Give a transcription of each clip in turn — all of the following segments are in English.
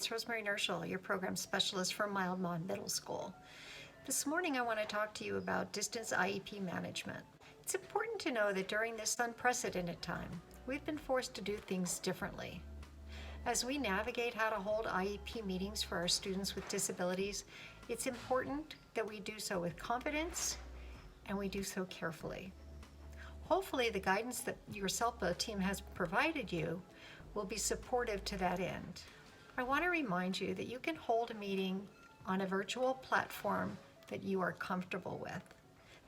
it's Rosemary Nerschel, your program specialist for Mildmont Middle School. This morning I want to talk to you about distance IEP management. It's important to know that during this unprecedented time, we've been forced to do things differently. As we navigate how to hold IEP meetings for our students with disabilities, it's important that we do so with confidence and we do so carefully. Hopefully the guidance that your SELPA team has provided you will be supportive to that end. I want to remind you that you can hold a meeting on a virtual platform that you are comfortable with.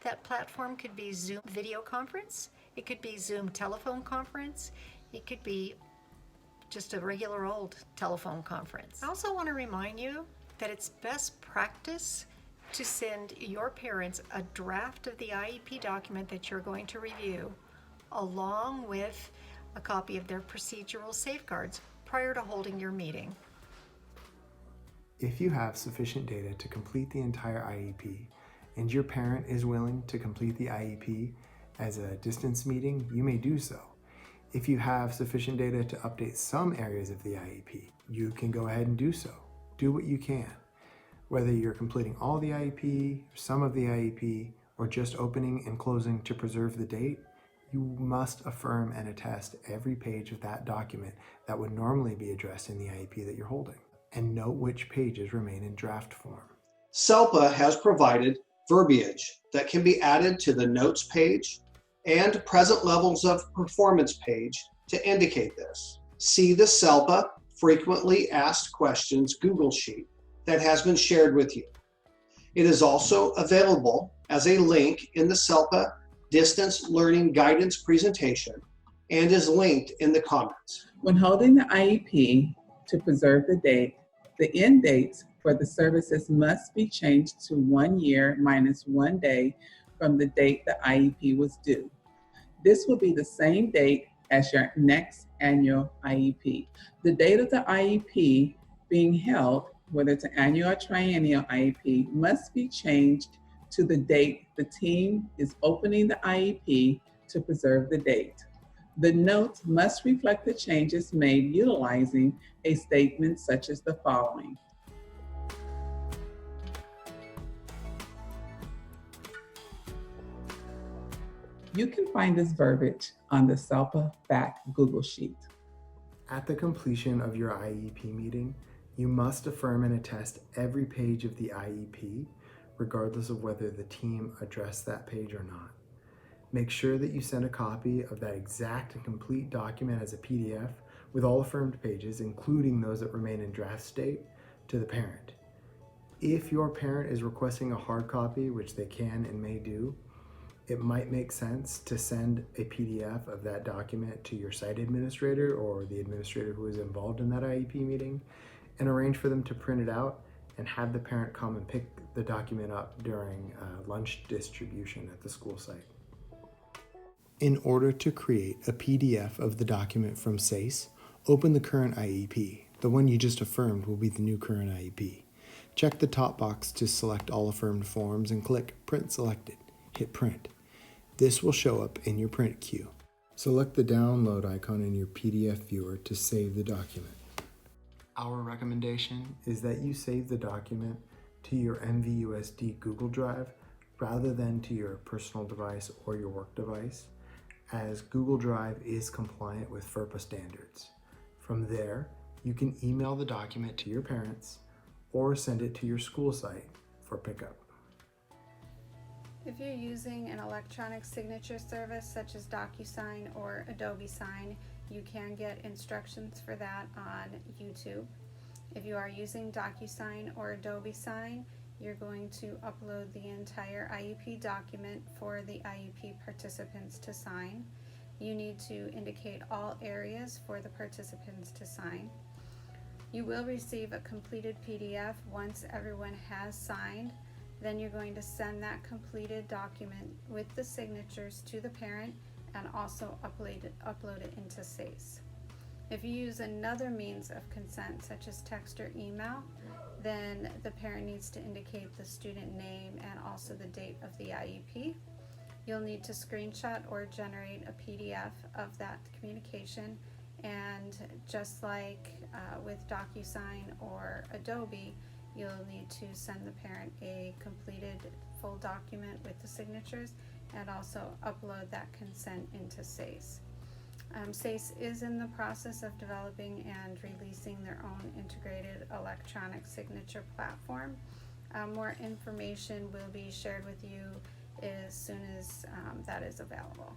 That platform could be Zoom video conference, it could be Zoom telephone conference, it could be just a regular old telephone conference. I also want to remind you that it's best practice to send your parents a draft of the IEP document that you're going to review, along with a copy of their procedural safeguards prior to holding your meeting. If you have sufficient data to complete the entire IEP and your parent is willing to complete the IEP as a distance meeting, you may do so. If you have sufficient data to update some areas of the IEP, you can go ahead and do so. Do what you can. Whether you're completing all the IEP, some of the IEP, or just opening and closing to preserve the date, you must affirm and attest every page of that document that would normally be addressed in the IEP that you're holding, and note which pages remain in draft form. SELPA has provided verbiage that can be added to the notes page and present levels of performance page to indicate this. See the SELPA Frequently Asked Questions Google Sheet that has been shared with you. It is also available as a link in the SELPA Distance Learning Guidance presentation and is linked in the comments. When holding the IEP to preserve the date, the end dates for the services must be changed to 1 year minus 1 day from the date the IEP was due. This will be the same date as your next annual IEP. The date of the IEP being held, whether it's an annual or triennial IEP, must be changed to the date the team is opening the IEP to preserve the date. The notes must reflect the changes made utilizing a statement such as the following. You can find this verbiage on the SELPA Back Google Sheet. At the completion of your IEP meeting, you must affirm and attest every page of the IEP, regardless of whether the team addressed that page or not. Make sure that you send a copy of that exact and complete document as a PDF with all affirmed pages, including those that remain in draft state, to the parent. If your parent is requesting a hard copy, which they can and may do, it might make sense to send a PDF of that document to your site administrator or the administrator who is involved in that IEP meeting and arrange for them to print it out and have the parent come and pick the document up during lunch distribution at the school site. In order to create a PDF of the document from SACE, open the current IEP. The one you just affirmed will be the new current IEP. Check the top box to select all affirmed forms and click Print Selected. Hit Print. This will show up in your print queue. Select the download icon in your PDF viewer to save the document. Our recommendation is that you save the document to your MVUSD Google Drive rather than to your personal device or your work device, as Google Drive is compliant with FERPA standards. From there, you can email the document to your parents or send it to your school site for pickup. If you're using an electronic signature service such as DocuSign or Adobe Sign, you can get instructions for that on YouTube. If you are using DocuSign or Adobe Sign, you're going to upload the entire IEP document for the IEP participants to sign. You need to indicate all areas for the participants to sign. You will receive a completed PDF once everyone has signed. Then you're going to send that completed document with the signatures to the parent and also upload it into SACE. If you use another means of consent, such as text or email, then the parent needs to indicate the student name and also the date of the IEP. You'll need to screenshot or generate a PDF of that communication And just like with DocuSign or Adobe, you'll need to send the parent a completed full document with the signatures and also upload that consent into SACE. SACE is in the process of developing and releasing their own integrated electronic signature platform. More information will be shared with you as soon as that is available.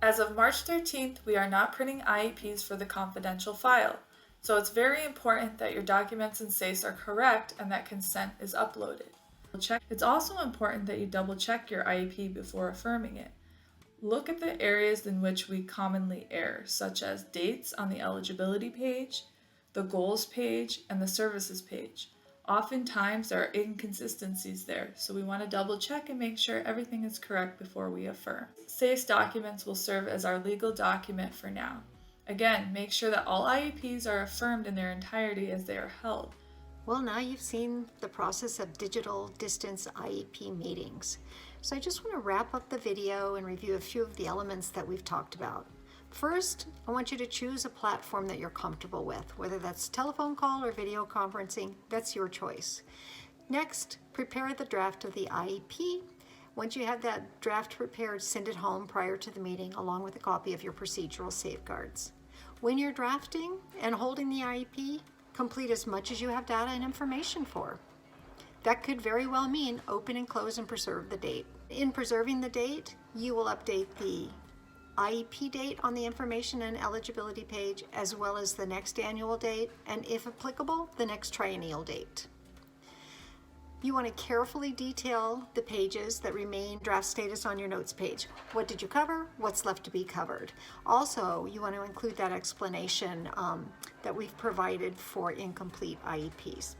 As of March 13th, we are not printing IEPs for the confidential file, so it's very important that your documents in SACE are correct and that consent is uploaded. It's also important that you double check your IEP before affirming it. Look at the areas in which we commonly err, such as dates on the eligibility page, the goals page, and the services page. Oftentimes there are inconsistencies there, so we want to double check and make sure everything is correct before we affirm. SACE documents will serve as our legal document for now. Again, make sure that all IEPs are affirmed in their entirety as they are held. Well, now you've seen the process of digital distance IEP meetings. So I just want to wrap up the video and review a few of the elements that we've talked about. First, I want you to choose a platform that you're comfortable with, whether that's telephone call or video conferencing, that's your choice. Next, prepare the draft of the IEP. Once you have that draft prepared, send it home prior to the meeting along with a copy of your procedural safeguards. When you're drafting and holding the IEP, complete as much as you have data and information for. That could very well mean open and close and preserve the date. In preserving the date, you will update the IEP date on the information and eligibility page, as well as the next annual date, and if applicable, the next triennial date. You want to carefully detail the pages that remain draft status on your notes page. What did you cover? What's left to be covered? Also, you want to include that explanation that we've provided for incomplete IEPs.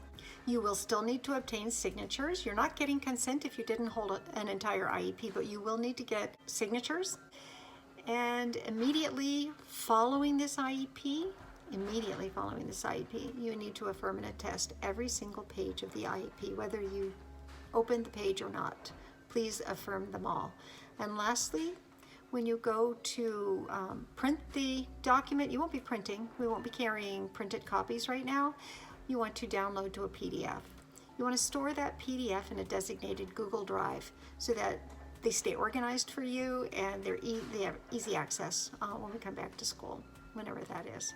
You will still need to obtain signatures. You're not getting consent if you didn't hold an entire IEP, but you will need to get signatures. And immediately following this IEP, you need to affirm and attest every single page of the IEP, whether you opened the page or not. Please affirm them all. And lastly, when you go to print the document, you won't be printing. We won't be carrying printed copies right now. You want to download to a PDF. You want to store that PDF in a designated Google Drive so that they stay organized for you and they have easy access when we come back to school, whenever that is.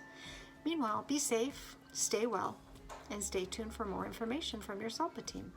Meanwhile, be safe, stay well, and stay tuned for more information from your SELPA team.